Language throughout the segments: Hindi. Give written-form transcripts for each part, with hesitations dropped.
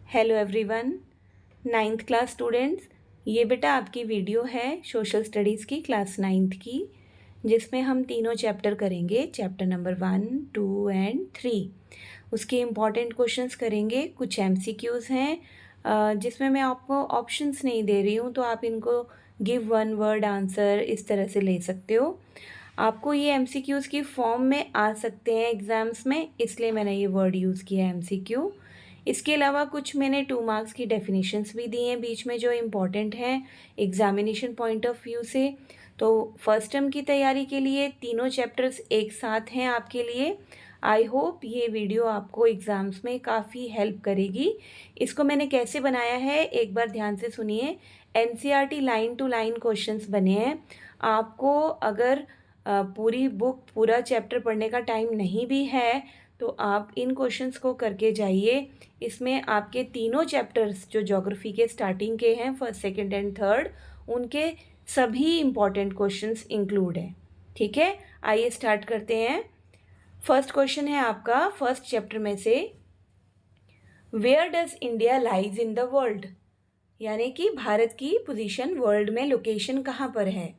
Hello everyone, ninth class students. ये बेटा आपकी वीडियो है सोशल स्टडीज़ की क्लास नाइन्थ की, जिसमें हम तीनों चैप्टर करेंगे। Chapter number 1, 2 and 3। उसके इम्पॉर्टेंट क्वेश्चंस करेंगे। कुछ एमसीक्यूज़ हैं जिसमें मैं आपको ऑप्शंस नहीं दे रही हूँ, तो आप इनको गिव वन वर्ड आंसर इस तरह से ले सकते हो। आपको ये एमसीक्यूज़ की फॉर्म में आ सकते हैं एग्ज़ाम्स में, इसलिए मैंने ये वर्ड यूज़ किया है एमसीक्यू। इसके अलावा कुछ मैंने 2 मार्क्स की डेफिनेशंस भी दी हैं बीच में, जो इम्पॉर्टेंट हैं एग्जामिनेशन पॉइंट ऑफ व्यू से। तो फर्स्ट टर्म की तैयारी के लिए तीनों चैप्टर्स एक साथ हैं आपके लिए। आई होप ये वीडियो आपको एग्ज़ाम्स में काफ़ी हेल्प करेगी। इसको मैंने कैसे बनाया है एक बार ध्यान से सुनिए। NCERT line to line questions बने हैं। आपको अगर पूरी बुक पूरा चैप्टर पढ़ने का टाइम नहीं भी है तो आप इन क्वेश्चंस को करके जाइए। इसमें आपके तीनों चैप्टर्स जो ज्योग्राफी के स्टार्टिंग के हैं, फर्स्ट सेकंड एंड थर्ड, उनके सभी इम्पॉर्टेंट क्वेश्चंस इंक्लूड हैं। ठीक है, आइए स्टार्ट करते हैं। फर्स्ट क्वेश्चन है आपका फर्स्ट चैप्टर में से, where does India lies in the world, यानी कि भारत की पोजीशन वर्ल्ड में लोकेशन कहाँ पर है।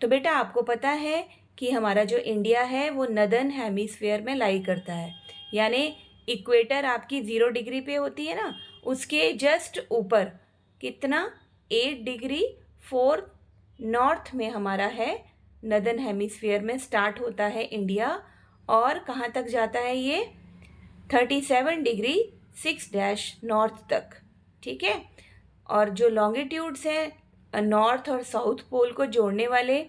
तो बेटा आपको पता है कि हमारा जो इंडिया है वो नदर्न हेमिस्फीयर में लाई करता है, यानी इक्वेटर आपकी 0 डिग्री पे होती है ना, उसके जस्ट ऊपर कितना 8 डिग्री 4 नॉर्थ में हमारा है। नदर्न हेमिस्फीयर में स्टार्ट होता है इंडिया, और कहाँ तक जाता है ये 37 डिग्री 6 डैश नॉर्थ तक। ठीक है, और जो लॉन्गिट्यूड्स हैं नॉर्थ और साउथ पोल को जोड़ने वाले,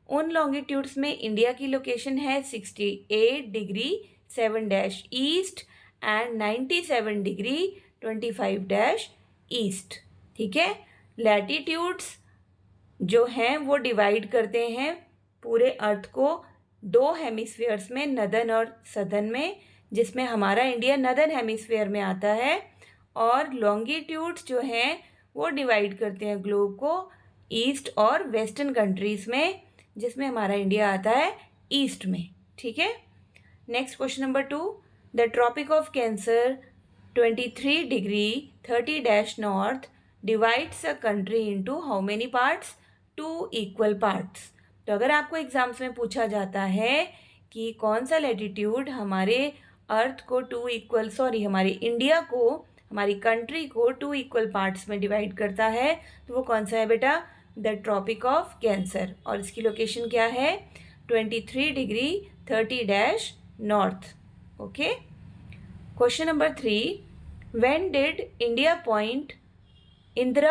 उन लॉन्गिट्यूड्स में इंडिया की लोकेशन है 68 degree 7 dash east and 97 degree 25 dash east. ठीक है, लैटिट्यूड्स जो हैं वो डिवाइड करते हैं पूरे अर्थ को 2 हेमिस्फीयर्स में, नदर्न और सदर्न में, जिसमें हमारा इंडिया नदर्न हेमिस्फीयर में आता है। और लॉन्गिट्यूड्स जो हैं वो डिवाइड करते हैं ग्लोब को ईस्ट और वेस्टर्न कंट्रीज़ में, जिसमें हमारा इंडिया आता है ईस्ट में। ठीक है, next question number 2, the tropic of cancer 23 degree 30 dash north divides a country into how many parts, 2 equal parts. तो अगर आपको एग्जाम्स में पूछा जाता है कि कौन सा लैटिट्यूड हमारे अर्थ को हमारे इंडिया को, हमारी कंट्री को 2 इक्वल पार्ट्स में डिवाइड करता है, तो वो कौन सा है बेटा, द ट्रॉपिक ऑफ कैंसर। और इसकी लोकेशन क्या है 23 degree 30 dash north. Okay, question number 3, when did Indira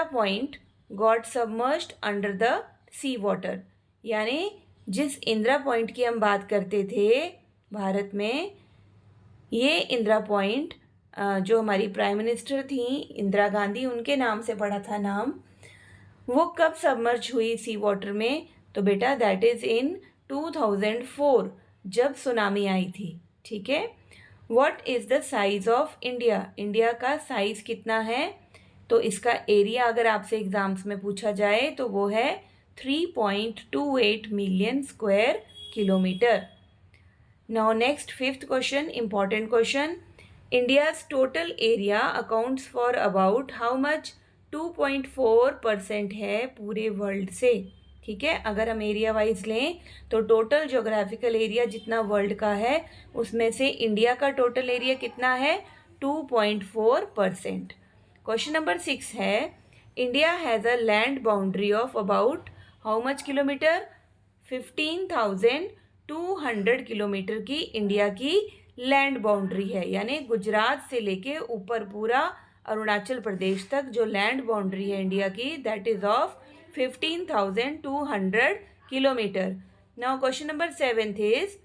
Point got submerged under the sea water, यानी जिस इंदिरा पॉइंट की हम बात करते थे भारत में, ये इंदिरा पॉइंट जो हमारी प्राइम मिनिस्टर थी इंदिरा गांधी, उनके नाम से पड़ा था नाम, वो कब सबमर्ज हुई सी वाटर में। तो बेटा दैट इज़ इन 2004, जब सुनामी आई थी। ठीक है, what is the size of India, India का साइज कितना है। तो इसका एरिया अगर आपसे एग्जाम्स में पूछा जाए तो वो है 3.28 million square kilometre. Now next fifth question, important question, India's total area accounts for about how much, 2.4% है पूरे वर्ल्ड से। ठीक है, अगर हम एरिया वाइज लें तो टोटल जोग्राफिकल एरिया जितना वर्ल्ड का है, उसमें से इंडिया का टोटल एरिया कितना है 2.4%। क्वेश्चन नंबर 6 है, India has a land boundary of about how much kilometre, 15,200 kilometre की इंडिया की लैंड बाउंड्री है, यानी गुजरात से लेके ऊपर पूरा अरुणाचल प्रदेश तक जो लैंड बाउंड्री है इंडिया की, that is of 15,200 kilometre. Now question number 7 is,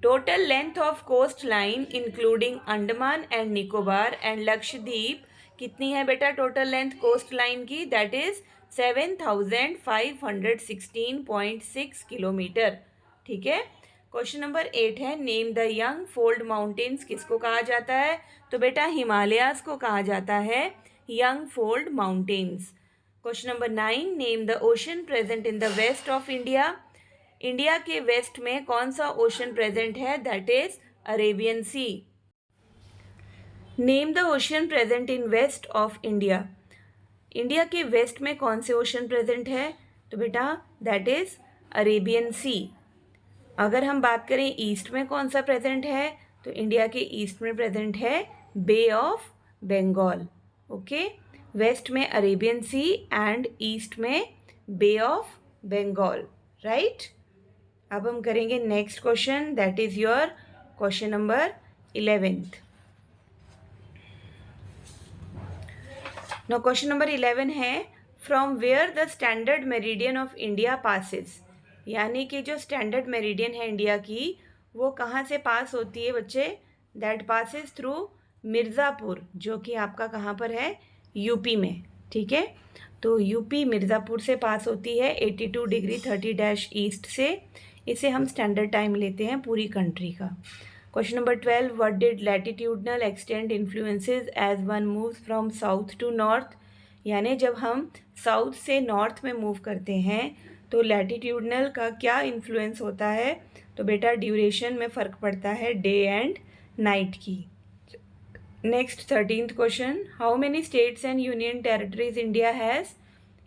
total length of coast line including Andaman and Nicobar and Lakshadweep कितनी है बेटा टोटल लेंथ कोस्ट लाइन की, दैट इज 7,516.6 किलोमीटर। ठीक है, क्वेश्चन नंबर 8 है, name the young fold mountains किसको कहा जाता है। तो बेटा हिमालयाज को कहा जाता है young fold mountains. Question number 9, name the ocean present in the west of India, India के वेस्ट में कौन सा ओशन प्रेजेंट है, that is Arabian sea. Name the ocean present in west of India. India के वेस्ट में कौन से ओशन प्रेजेंट है? तो बेटा दैट इज अरेबियन सी। अगर हम बात करें ईस्ट में कौन सा प्रेजेंट है, तो इंडिया के ईस्ट में प्रेजेंट है bay of Bengal. Okay, west में अरेबियन सी एंड ईस्ट में बे ऑफ बंगाल, राइट। अब हम करेंगे next question, that is your question number 11th। Now question number 11 है, from where the standard meridian of India passes. यानी कि जो स्टैंडर्ड मेरिडियन है इंडिया की, वो कहाँ से पास होती है बच्चे? दैट पासिस थ्रू मिर्ज़ापुर, जो कि आपका कहाँ पर है? यूपी में, ठीक है। तो यूपी मिर्ज़ापुर से पास होती है 82 डिग्री 30 ईस्ट से। इसे हम स्टैंडर्ड टाइम लेते हैं पूरी कंट्री का। Question number 12, what did latitudinal extent influences as one moves from south to north. यानी जब हम साउथ से नॉर्थ में मूव करते हैं तो लैटिट्यूडनल का क्या इन्फ्लुएंस होता है? तो बेटा ड्यूरेशन में फ़र्क पड़ता है डे एंड नाइट की। Next 13th question, how many states and union territories India has?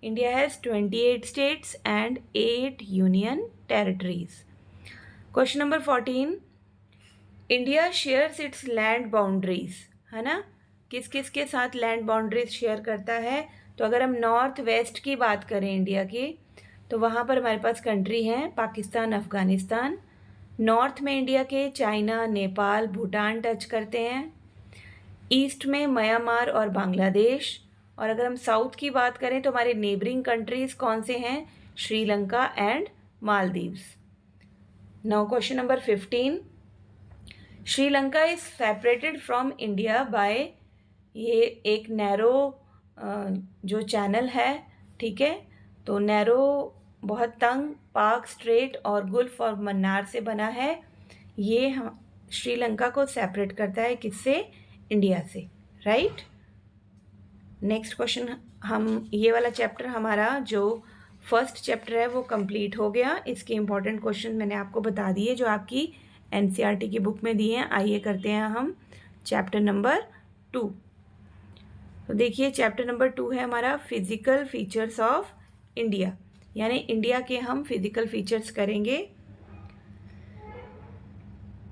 India has 28 states and 8 union territories. Question number 14, India shares it's land boundaries, है ना। किस किस के साथ लैंड बाउंड्रीज शेयर करता है? तो अगर हम नॉर्थ वेस्ट की बात करें इंडिया की, तो वहाँ पर हमारे पास कंट्री हैं पाकिस्तान, अफ़गानिस्तान। नॉर्थ में इंडिया के चाइना, नेपाल, भूटान टच करते हैं। ईस्ट में म्यांमार और बांग्लादेश। और अगर हम साउथ की बात करें तो हमारे नेबरिंग कंट्रीज़ कौन से हैं? Sri Lanka and Maldives. Now question number 15, Sri Lanka is separated from India by, ये एक नैरो जो चैनल है, ठीक है। तो नैरो बहुत तंग पाक स्ट्रेट और गुल्फ और मन्नार से बना है। ये हम श्रीलंका को सेपरेट करता है किससे? इंडिया से, राइट। नेक्स्ट क्वेश्चन, हम ये वाला चैप्टर हमारा जो फर्स्ट चैप्टर है वो कंप्लीट हो गया। इसके इम्पॉर्टेंट क्वेश्चन मैंने आपको बता दिए जो आपकी एनसीईआरटी की बुक में दिए हैं। आइए करते हैं हम चैप्टर नंबर 2। तो देखिए चैप्टर नंबर 2 है हमारा फिजिकल फीचर्स ऑफ इंडिया, यानी इंडिया के हम फिजिकल फीचर्स करेंगे।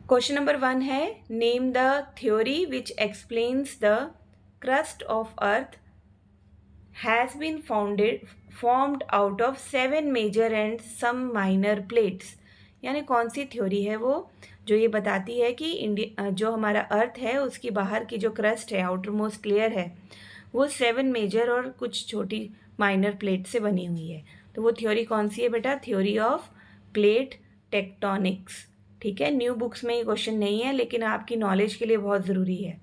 क्वेश्चन नंबर 1 है, name the theory which explains the crust of earth has been formed out of 7 major and some minor plates. यानी कौन सी थ्योरी है वो जो ये बताती है कि इंडिया जो हमारा अर्थ है उसकी बाहर की जो क्रस्ट है, आउटर मोस्ट लेयर है, वो 7 मेजर और कुछ छोटी माइनर प्लेट से बनी हुई है। तो वो थ्योरी कौन सी है बेटा? थ्योरी ऑफ प्लेट टेक्टोनिक्स, ठीक है। न्यू बुक्स में ये क्वेश्चन नहीं है लेकिन आपकी नॉलेज के लिए बहुत ज़रूरी है।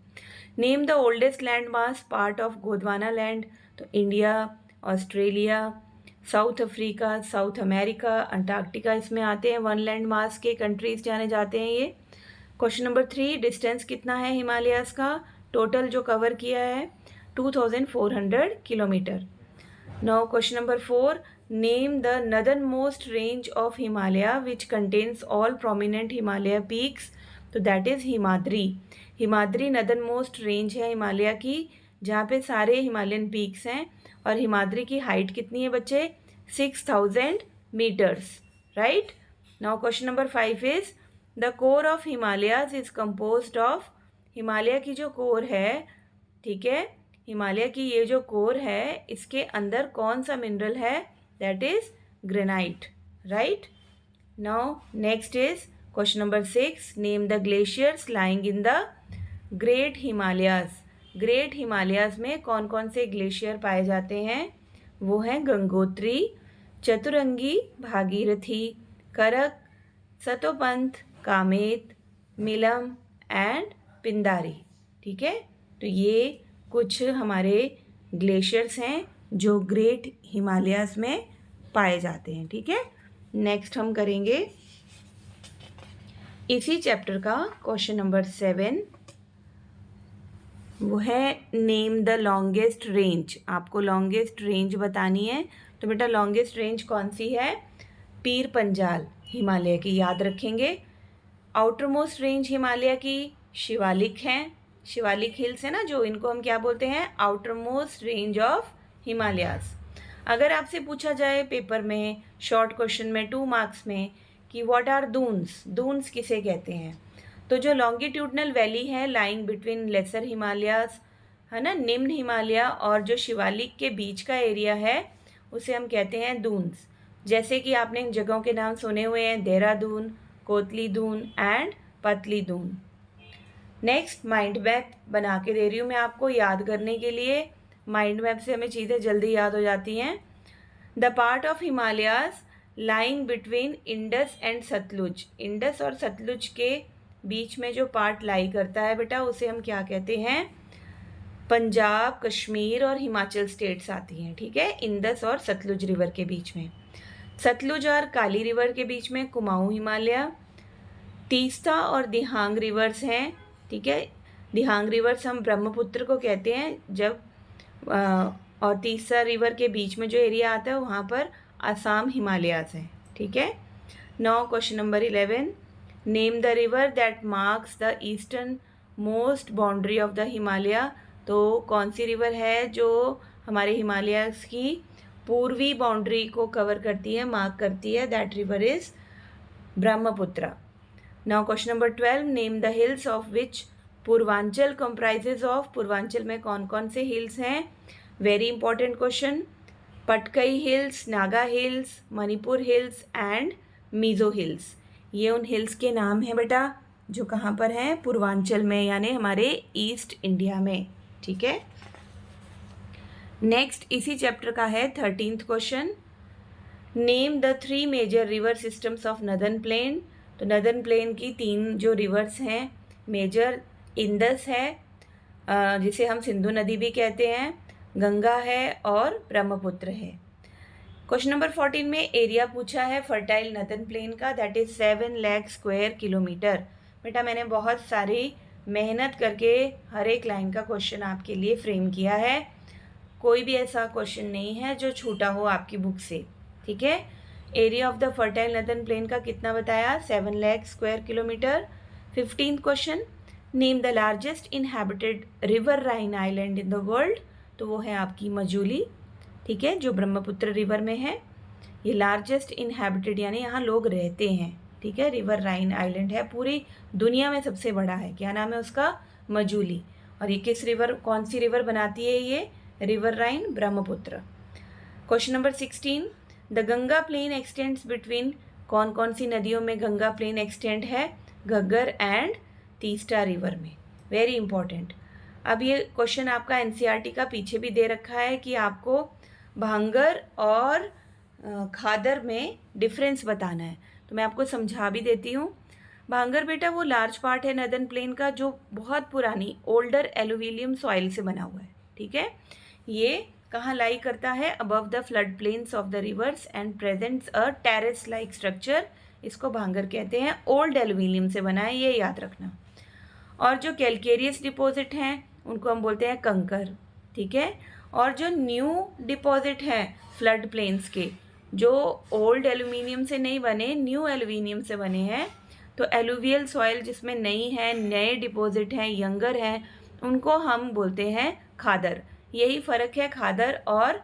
Name the oldest land mass part of Gondwana land. तो India, Australia, South Africa, South America, Antarctica इसमें आते हैं। वन लैंड मास के कंट्रीज जाने जाते हैं ये। क्वेश्चन नंबर 3, डिस्टेंस कितना है हिमालयाज़ का? टोटल जो कवर किया है 2400 kilometre. Now question number 4, name the northern most range of Himalaya which contains all prominent Himalaya peaks. तो that is Himadri. Himadri northern most range है हिमालय की जहाँ पे सारे हिमालयन पीक्स हैं। और हिमाद्री की हाइट कितनी है बच्चे? 6000 metres, right. Now question number 5 is the core of Himalayas is composed of. Himalaya की जो कोर है, ठीक है, हिमालय की ये जो कोर है इसके अंदर कौन सा मिनरल है? That is granite, right. Now next is question number 6, name the glaciers lying in the great Himalayas. Great Himalayas में कौन कौन से ग्लेशियर पाए जाते हैं? वो हैं गंगोत्री, चतुरंगी, भागीरथी, करक, सतोपंथ, कामेत, मिलम एंड पिंदारी, ठीक है। तो ये कुछ हमारे ग्लेशियर्स हैं जो ग्रेट हिमालयाज में पाए जाते हैं, ठीक है। नेक्स्ट हम करेंगे इसी चैप्टर का क्वेश्चन नंबर 7, वो है नेम द लॉन्गेस्ट रेंज। आपको लॉन्गेस्ट रेंज बतानी है। तो बेटा लॉन्गेस्ट रेंज कौन सी है? पीर पंजाल हिमालय की, याद रखेंगे। आउटर मोस्ट रेंज हिमालय की शिवालिक हैं, शिवालिक हिल्स है ना जो, इनको हम क्या बोलते हैं, outer most range of Himalayas. अगर आपसे पूछा जाए पेपर में शॉर्ट क्वेश्चन में 2 मार्क्स में कि व्हाट आर दून्स, दून्स किसे कहते हैं, तो जो लॉन्गिट्यूडनल वैली है लाइंग बिटवीन लेसर हिमालयाज है ना, निम्न हिमालय और जो शिवालिक के बीच का एरिया है उसे हम कहते हैं दून्स। जैसे कि आपने इन जगहों के नाम सुने हुए हैं, देहरादून, कोतली दून एंड पतली दून। नेक्स्ट माइंड मैप बना के दे रही हूँ मैं आपको याद करने के लिए। माइंड मैप से हमें चीज़ें जल्दी याद हो जाती हैं। The part of Himalayas lying between Indus and Sutlej, Indus और सतलुज के बीच में जो पार्ट लाई करता है बेटा उसे हम क्या कहते हैं, पंजाब, कश्मीर और हिमाचल स्टेट्स आती हैं, ठीक है, इंडस और सतलुज रिवर के बीच में। सतलुज और काली रिवर के बीच में कुमाऊं हिमालय, तीस्ता और दिहांग रिवर्स हैं, ठीक है। दिहांग रिवर्स हम ब्रह्मपुत्र को कहते हैं जब और तीस्ता रिवर के बीच में जो एरिया आता है वहाँ पर असम हिमालयाज है, ठीक है। Now question number 11, name the river that marks the eastern most boundary of the Himalaya. तो कौन सी रिवर है जो हमारे हिमालयाज की पूर्वी बाउंड्री को कवर करती है, मार्क करती है, that river is Brahmaputra. Now question number 12, name the hills of which Purvanchal comprises of, Purvanchal में कौन कौन से हिल्स हैं, very important question, Patkai hills, Naga hills, Manipur hills and Mizo hills. ये उन हिल्स के नाम हैं बेटा जो कहाँ पर हैं, पूर्वांचल में यानी हमारे ईस्ट इंडिया में, ठीक है। नेक्स्ट इसी चैप्टर का है 13th question, name the 3 major river systems of northern plain. तो नदर्न प्लेन की 3 जो रिवर्स हैं मेजर, इंदस है जिसे हम सिंधु नदी भी कहते हैं, गंगा है और ब्रह्मपुत्र है। क्वेश्चन नंबर 14 में एरिया पूछा है फर्टाइल नदर्न प्लेन का, that is 7 lakh square kilometre. बेटा मैंने बहुत सारी मेहनत करके हर एक लाइन का क्वेश्चन आपके लिए फ्रेम किया है, कोई भी ऐसा क्वेश्चन नहीं है जो छूटा हो आपकी बुक से, ठीक है। Area of the fertile northern plain का कितना बताया, 7 lakh square kilometre. 15th question, name the largest inhabited riverine island in the world. तो वो है आपकी मजूली, ठीक है, जो ब्रह्मपुत्र रिवर में है। ये लार्जेस्ट इनहैबिटेड यानी यहाँ लोग रहते हैं, ठीक है, रिवर राइन आइलैंड है, पूरी दुनिया में सबसे बड़ा है, क्या नाम है उसका, मजूली। और ये किस रिवर, कौन सी रिवर बनाती है ये, riverine, Brahmaputra. Question number 16, the Ganga plain extends between, कौन कौन सी नदियों में गंगा प्लेन एक्सटेंड है, घग्गर एंड तीस्ता रिवर में, वेरी इंपॉर्टेंट। अब ये क्वेश्चन आपका एनसीईआरटी का पीछे भी दे रखा है कि आपको भांगर और खादर में डिफरेंस बताना है, तो मैं आपको समझा भी देती हूँ। भांगर बेटा वो लार्ज पार्ट है नदर्न प्लेन का जो बहुत पुरानी ओल्डर एलुविलियम सॉइल से बना हुआ है, ठीक है। ये कहाँ लाई करता है, above the flood plains of the reverse and presents a terrace like structure, इसको भांगर कहते हैं, ओल्ड एलुमिनियम से बना है, ये याद रखना। और जो कैलकेरियस डिपॉजिट हैं उनको हम बोलते हैं कंकर, ठीक है। और जो न्यू डिपॉजिट हैं फ्लड प्लेन्स के, जो ओल्ड एलुमिनियम से नहीं बने, न्यू एलुमिनियम से बने हैं, तो एलुवियल सॉइल जिसमें नई है, नए डिपॉजिट हैं, यंगर हैं, उनको हम बोलते हैं खादर। यही फ़र्क है खादर और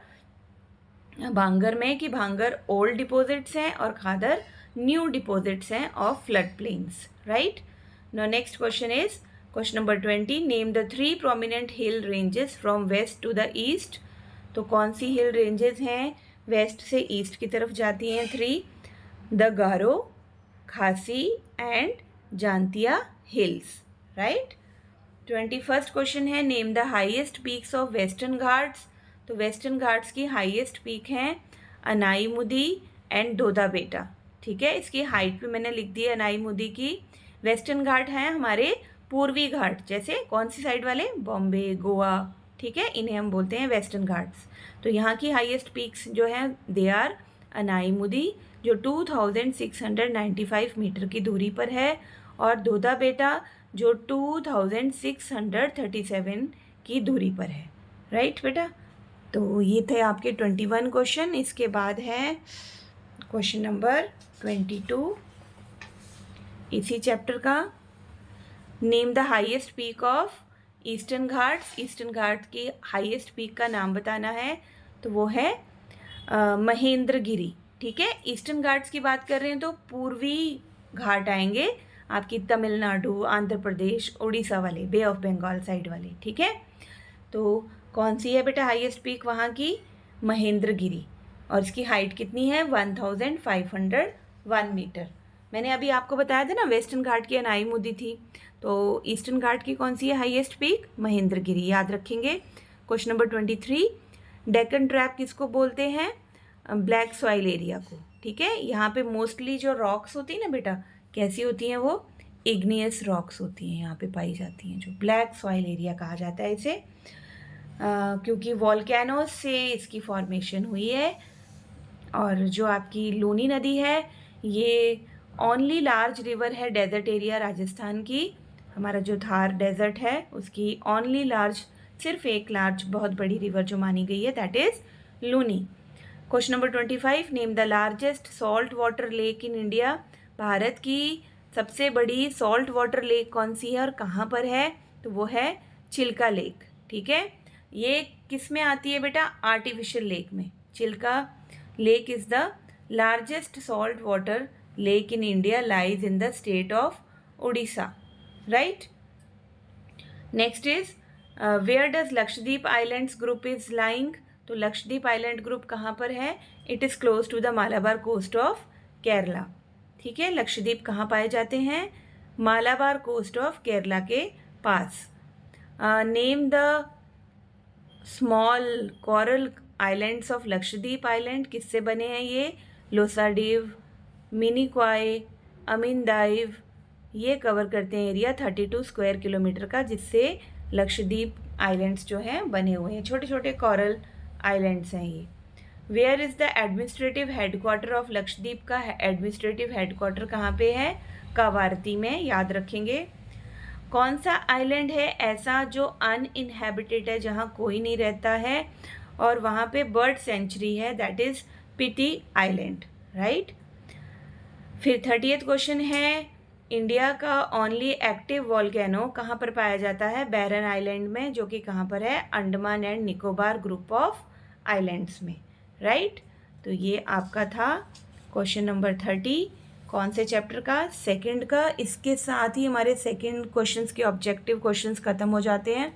भांगर में कि भांगर ओल्ड डिपॉजिट्स हैं और खादर न्यू डिपॉजिट्स हैं of flood plains, right. Now next question is question number 20, name the 3 prominent hill ranges from west to the east. तो कौन सी हिल रेंजेस हैं वेस्ट से ईस्ट की तरफ जाती हैं 3, the Garo, Khasi and Jaintia hills, right. 21st question है, name the highest peaks of western Ghats. तो वेस्टर्न घाट्स की हाईएस्ट पीक हैं अनाईमुदी एंड दोदा बेटा, ठीक है। इसकी हाइट भी मैंने लिख दी है अनाईमुदी की। वेस्टर्न घाट हैं हमारे पूर्वी घाट, जैसे कौन सी साइड वाले, बॉम्बे, गोवा, ठीक है, इन्हें हम बोलते हैं वेस्टर्न घाट्स। तो यहाँ की हाईएस्ट पीक्स जो हैं दे आर अनाईमुदी जो 2695 मीटर की दूरी पर है, और दोदा बेटा जो 2637 की दूरी पर है, राइट बेटा। तो ये थे आपके 21 क्वेश्चन। इसके बाद है क्वेश्चन नंबर 22 इसी चैप्टर का, name the highest peak of eastern Ghats, eastern Ghat की हाईएस्ट पीक का नाम बताना है, तो वो है महेंद्रगिरी। ठीक है, ईस्टर्न घाट्स की बात कर रहे हैं तो पूर्वी घाट आएंगे आपकी तमिलनाडु, आंध्र प्रदेश, उड़ीसा वाले, बे ऑफ बंगाल साइड वाले। ठीक है, तो कौन सी है बेटा हाईएस्ट पीक वहाँ की? महेंद्रगिरी। और इसकी हाइट कितनी है? 1501 मीटर। मैंने अभी आपको बताया था ना वेस्टर्न घाट की अनाईमुदी थी, तो ईस्टर्न घाट की कौन सी है हाईएस्ट पीक? महेंद्रगिरी, याद रखेंगे। क्वेश्चन नंबर 23, डेक्कन ट्रैप किसको बोलते हैं? ब्लैक सॉइल एरिया को। ठीक है, यहाँ पे मोस्टली जो रॉक्स होती है ना बेटा, कैसी होती हैं वो? इग्नियस रॉक्स होती हैं, यहाँ पे पाई जाती हैं, जो ब्लैक सॉइल एरिया कहा जाता है इसे, क्योंकि वॉल्केनोज से इसकी फॉर्मेशन हुई है। और जो आपकी लूनी नदी है, ये ओनली लार्ज रिवर है डेजर्ट एरिया राजस्थान की। हमारा जो थार डेजर्ट है उसकी ओनली लार्ज, सिर्फ एक लार्ज बहुत बड़ी रिवर जो मानी गई है, that is Luni. Question number 25, name the largest salt water lake in India. भारत की सबसे बड़ी सॉल्ट वाटर लेक कौन सी है और कहाँ पर है? तो वो है चिल्का लेक। ठीक है, ये किस में आती है बेटा? आर्टिफिशियल लेक में। Chilka lake is the largest salt water lake in India, lies in the state of Orissa, right. Next is where does Lakshadweep islands group is lying. तो लक्षद्वीप आइलैंड ग्रुप कहाँ पर है? It is close to the Malabar coast of Kerala. ठीक है, लक्षद्वीप कहाँ पाए जाते हैं? मालाबार कोस्ट ऑफ केरला के पास। Name the small coral islands of Lakshadweep island. किससे बने हैं ये? लोसाडीव, मिनिकॉय, अमीनदाइव, ये कवर करते हैं एरिया 32 स्क्वायर किलोमीटर का, जिससे लक्षद्वीप आइलैंड्स जो हैं बने हुए हैं, छोटे छोटे कोरल आइलैंड्स हैं ये। Where is the administrative headquarter of Lakshadweep का एडमिनिस्ट्रेटिव हेडक्वार्टर कहाँ पे है? कावारती में, याद रखेंगे। कौन सा आइलैंड है ऐसा जो अनइनहेबिटेड है, जहाँ कोई नहीं रहता है और वहाँ पे बर्ड सेंचुरी है? That is Pitti island, right. फिर 30th क्वेश्चन है, इंडिया का ओनली एक्टिव वॉल्केनो कहाँ पर पाया जाता है? बैरन आइलैंड में, जो कि कहाँ पर है? Andaman and Nicobar group of islands में, राइट। तो ये आपका था क्वेश्चन नंबर 30, कौन से चैप्टर का? सेकंड का। इसके साथ ही हमारे सेकंड क्वेश्चंस के ऑब्जेक्टिव क्वेश्चंस खत्म हो जाते हैं।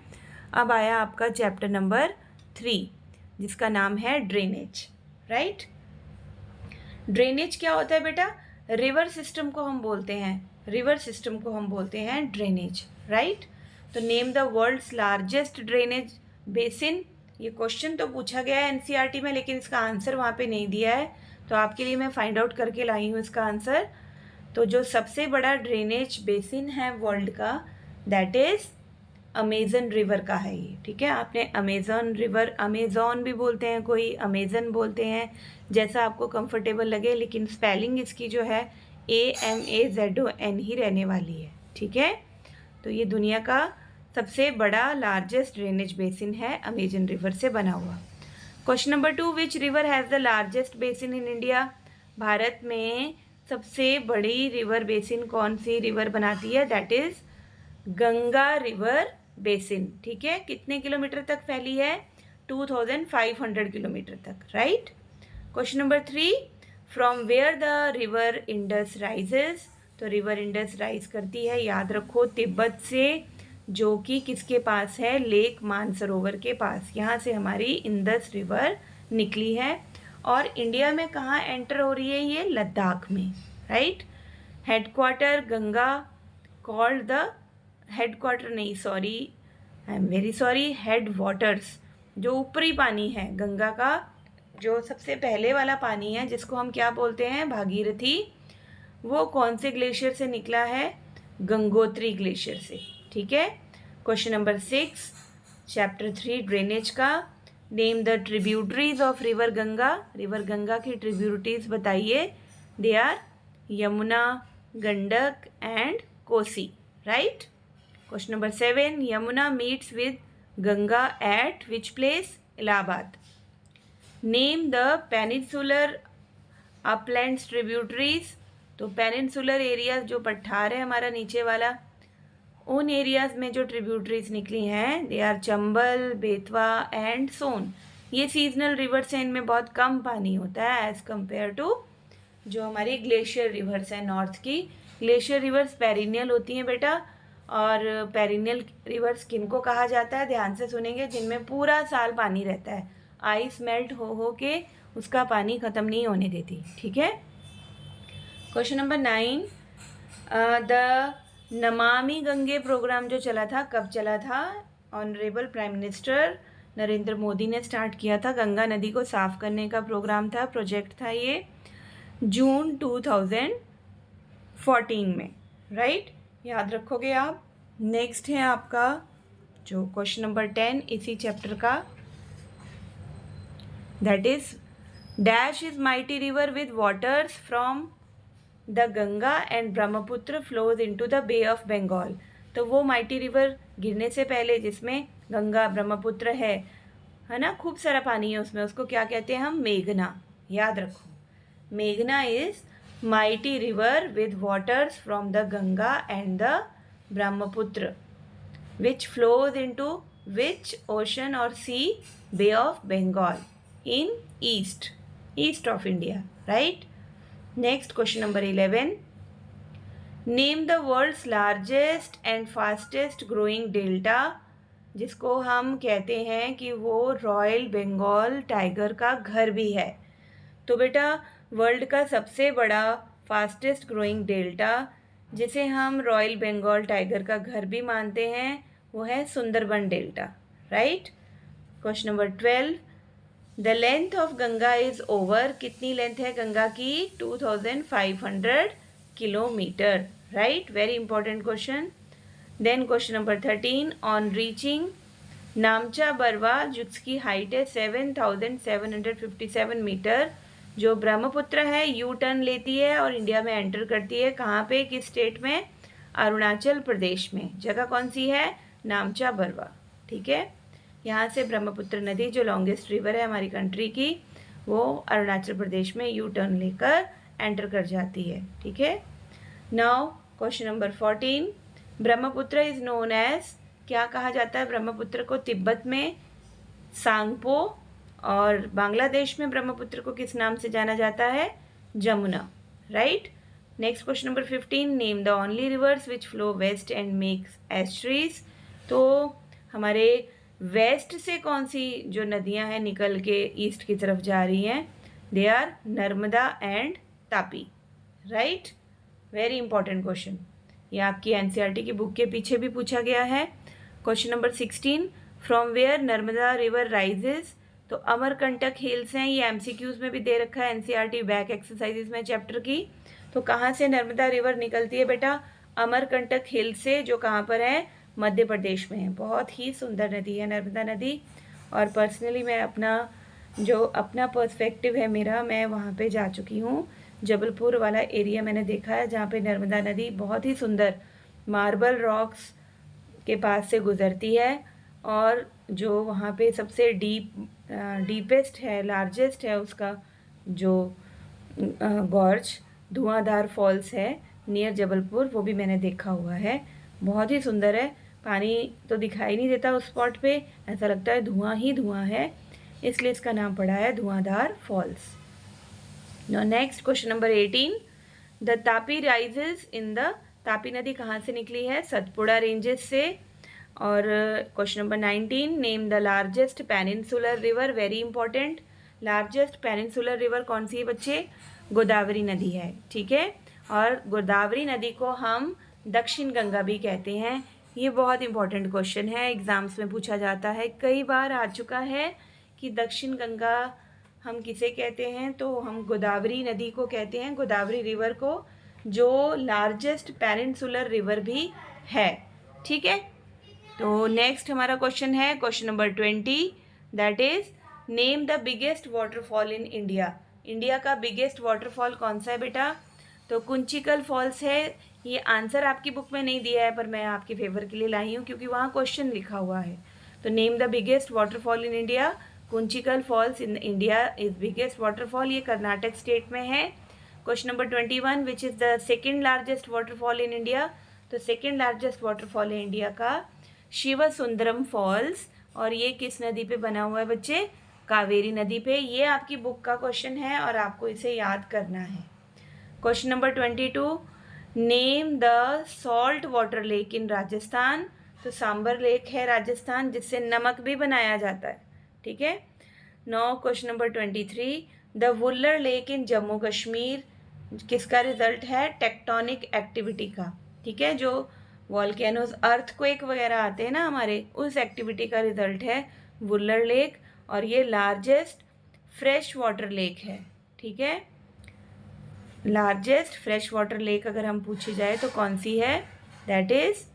अब आया आपका चैप्टर नंबर 3, जिसका नाम है ड्रेनेज, राइट। ड्रेनेज क्या होता है बेटा? रिवर सिस्टम को हम बोलते हैं, रिवर सिस्टम को हम बोलते हैं ड्रेनेज, राइट। तो name the world's largest drainage basin. ये क्वेश्चन तो पूछा गया है एनसीईआरटी में, लेकिन इसका आंसर वहाँ पे नहीं दिया है, तो आपके लिए मैं फाइंड आउट करके लाई हूँ इसका आंसर। तो जो सबसे बड़ा ड्रेनेज बेसिन है वर्ल्ड का, दैट इज़ अमेजन रिवर का है ये। ठीक है, आपने अमेजन रिवर, अमेजॉन भी बोलते हैं कोई, अमेजन बोलते हैं, जैसा आपको कंफर्टेबल लगे, लेकिन स्पेलिंग इसकी जो है AMAZON ही रहने वाली है। ठीक है, तो ये दुनिया का सबसे बड़ा लार्जेस्ट ड्रेनेज बेसिन है, अमेजन रिवर से बना हुआ। Question number 2, which river has the largest basin in India. Bharat में सबसे बड़ी रिवर बेसिन कौन सी रिवर बनाती है? That is Ganga river basin. ठीक है, कितने किलोमीटर तक फैली है? 2500 किलोमीटर तक, right. Question number 3, from where the river Indus rises. तो रिवर इंडस राइज करती है, याद रखो, तिब्बत से, जो कि किसके पास है? लेक मानसरोवर के पास। यहाँ से हमारी इंडस रिवर निकली है और इंडिया में कहाँ एंटर हो रही है ये? लद्दाख में, right. Headquarter Ganga called the, headquarter नहीं, sorry, I am very sorry, head waters, जो ऊपरी पानी है गंगा का, जो सबसे पहले वाला पानी है, जिसको हम क्या बोलते हैं? भागीरथी, वो कौन से ग्लेशियर से निकला है? गंगोत्री ग्लेशियर से। ठीक है, क्वेश्चन नंबर 6, चैप्टर 3 ड्रेनेज का। Name the tributaries of river Ganga. River Ganga की ट्रिब्यूटरीज बताइए। They are Yamuna, Gandak and Kosi, right. Question number 7, Yamuna meets with Ganga at which place? Allahabad. Name the peninsular uplands tributaries. तो पेनिनसुलर एरिया जो पठार है हमारा नीचे वाला, उन एरियाज़ में जो ट्रिब्यूटरीज निकली हैं they are Chambal, Betwa and Son. ये सीजनल रिवर्स हैं, इनमें बहुत कम पानी होता है एज़ कम्पेयर टू जो हमारी ग्लेशियर रिवर्स हैं नॉर्थ की। ग्लेशियर रिवर्स पेरिनियल होती हैं बेटा, और पेरिनियल रिवर्स किनको कहा जाता है, ध्यान से सुनेंगे, जिनमें पूरा साल पानी रहता है, आइस मेल्ट हो के उसका पानी ख़त्म नहीं होने देती। ठीक है। Question number 9, the Namami Gange programme जो चला था, कब चला था? Honourable prime minister Narendra Modi ने स्टार्ट किया था। गंगा नदी को साफ करने का प्रोग्राम था, प्रोजेक्ट था ये, जून 2014 में, राइट? याद रखोगे आप। नेक्स्ट है आपका जो क्वेश्चन नंबर 10 इसी चैप्टर का, that is dash is mighty river with waters from the Ganga and Brahmaputra flows into the bay of Bengal. तो वो माइटी रिवर गिरने से पहले जिसमें गंगा ब्रह्मपुत्र है ना, खूब सारा पानी है उसमें, उसको क्या कहते हैं हम? मेघना। याद रखो, मेघना is mighty river with waters from the Ganga and the Brahmaputra which flows into which ocean और sea? Bay of Bengal in east of India, right? Next question number 11, name the world's largest and fastest growing delta, जिसको हम कहते हैं कि वो रॉयल बंगाल टाइगर का घर भी है। तो बेटा वर्ल्ड का सबसे बड़ा फास्टेस्ट ग्रोइंग डेल्टा जिसे हम रॉयल बंगाल टाइगर का घर भी मानते हैं वो है Sundarban delta, right? Question number 12, the length of Ganga is over, कितनी लेंथ है गंगा की? 2500 kilometre, right? Very important question. Then question number 13, on reaching Namcha Barwa जिसकी हाइट है 7757 मीटर, जो ब्रह्मपुत्र है यू टर्न लेती है और इंडिया में एंटर करती है। कहाँ पे, किस स्टेट में? अरुणाचल प्रदेश में। जगह कौन सी है? नामचा बरवा। ठीक है, यहाँ से ब्रह्मपुत्र नदी जो लॉन्गेस्ट रिवर है हमारी कंट्री की, वो अरुणाचल प्रदेश में यू टर्न लेकर एंटर कर जाती है। ठीक है। Now question number 14, Brahmaputra is known as, क्या कहा जाता है ब्रह्मपुत्र को? तिब्बत में सांगपो, और बांग्लादेश में ब्रह्मपुत्र को किस नाम से जाना जाता है? Jamuna, right? Next question number 15, name the only rivers which flow west and makes estuaries. तो हमारे वेस्ट से कौन सी जो नदियां हैं निकल के ईस्ट की तरफ जा रही हैं? They are Narmada and Tapi, right? Very important question, ये आपकी एनसीईआरटी की बुक के पीछे भी पूछा गया है। Question number 16, from where Narmada river rises. तो अमरकंटक हिल्स हैं, ये एमसीक्यूज में भी दे रखा है एनसीईआरटी बैक एक्सरसाइजेज में चैप्टर की। तो कहाँ से नर्मदा रिवर निकलती है बेटा? अमरकंटक हिल से, जो कहाँ पर है? मध्य प्रदेश में है। बहुत ही सुंदर नदी है नर्मदा नदी, और पर्सनली मैं अपना पर्सपेक्टिव है मेरा, मैं वहाँ पे जा चुकी हूँ। जबलपुर वाला एरिया मैंने देखा है जहाँ पे नर्मदा नदी बहुत ही सुंदर मार्बल रॉक्स के पास से गुजरती है, और जो वहाँ पे सबसे डीपेस्ट है, लार्जेस्ट है उसका जो गॉर्ज धुआंधार फॉल्स है नियर जबलपुर, वो भी मैंने देखा हुआ है। बहुत ही सुंदर है, पानी तो दिखाई नहीं देता उस स्पॉट पे, ऐसा लगता है धुआं ही धुआं है, इसलिए इसका नाम पड़ा है Dhuandhar falls. Now next question number 18, the Tapi rises in the, Tapi नदी कहाँ से निकली है? सतपुड़ा रेंजेस से। और question number 19, name the largest peninsular river, very important. Largest peninsular river कौन सी है बच्चे? गोदावरी नदी है, ठीक है। और गोदावरी नदी को हम दक्षिण गंगा भी कहते हैं। ये बहुत इंपॉर्टेंट क्वेश्चन है, एग्जाम्स में पूछा जाता है, कई बार आ चुका है कि दक्षिण गंगा हम किसे कहते हैं? तो हम गोदावरी नदी को कहते हैं, गोदावरी रिवर को, जो लार्जेस्ट पेनिनसुलर रिवर भी है। ठीक है, तो नेक्स्ट हमारा क्वेश्चन है question number 20, that is name the biggest waterfall in India. India का बिगेस्ट वाटरफॉल कौन सा है बेटा? तो कुंचिकल फॉल्स है। ये आंसर आपकी बुक में नहीं दिया है, पर मैं आपके फेवर के लिए लाई हूँ क्योंकि वहाँ क्वेश्चन लिखा हुआ है। तो name the biggest waterfall in India, Kunchikal falls in India is biggest waterfall, ये कर्नाटक स्टेट में है। Question number 21, which is the second largest waterfall in India? तो सेकेंड लार्जेस्ट वाटरफॉल है इंडिया का शिव सुंदरम फॉल्स, और ये किस नदी पे बना हुआ है बच्चे? कावेरी नदी पे। ये आपकी बुक का क्वेश्चन है और आपको इसे याद करना है। Question number 22, name the salt water lake इन राजस्थान। तो सांबर लेक है राजस्थान, जिससे नमक भी बनाया जाता है, ठीक है। No question number 23, the Wular lake in Jammu Kashmir किसका रिजल्ट है? टेक्टोनिक एक्टिविटी का, ठीक है। जो वॉल्केनोज अर्थक्वेक वगैरह आते हैं ना हमारे, उस एक्टिविटी का रिजल्ट है वुलर लेक, और ये लार्जेस्ट फ्रेश वाटर लेक है, ठीक है। लार्जेस्ट फ्रेश वाटर लेक अगर हम पूछे जाए तो कौन सी है? दैट इज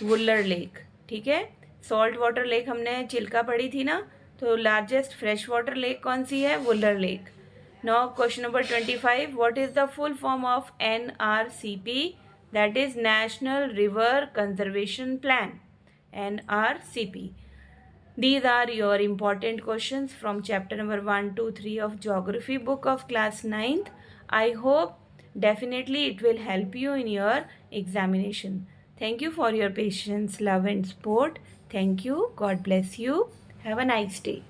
वुलर लेक, ठीक है। सॉल्ट वाटर लेक हमने चिल्का पढ़ी थी ना, तो लार्जेस्ट फ्रेश वाटर लेक कौन सी है? Wular lake. Now question number 25, what is the full form of NRCP? That is national river conservation plan, NRCP. These are your important questions from chapter number 1, 2, 3 of Geography book of class 9th. I hope definitely it will help you in your examination. Thank you for your patience, love and support. Thank you. God bless you. Have a nice day.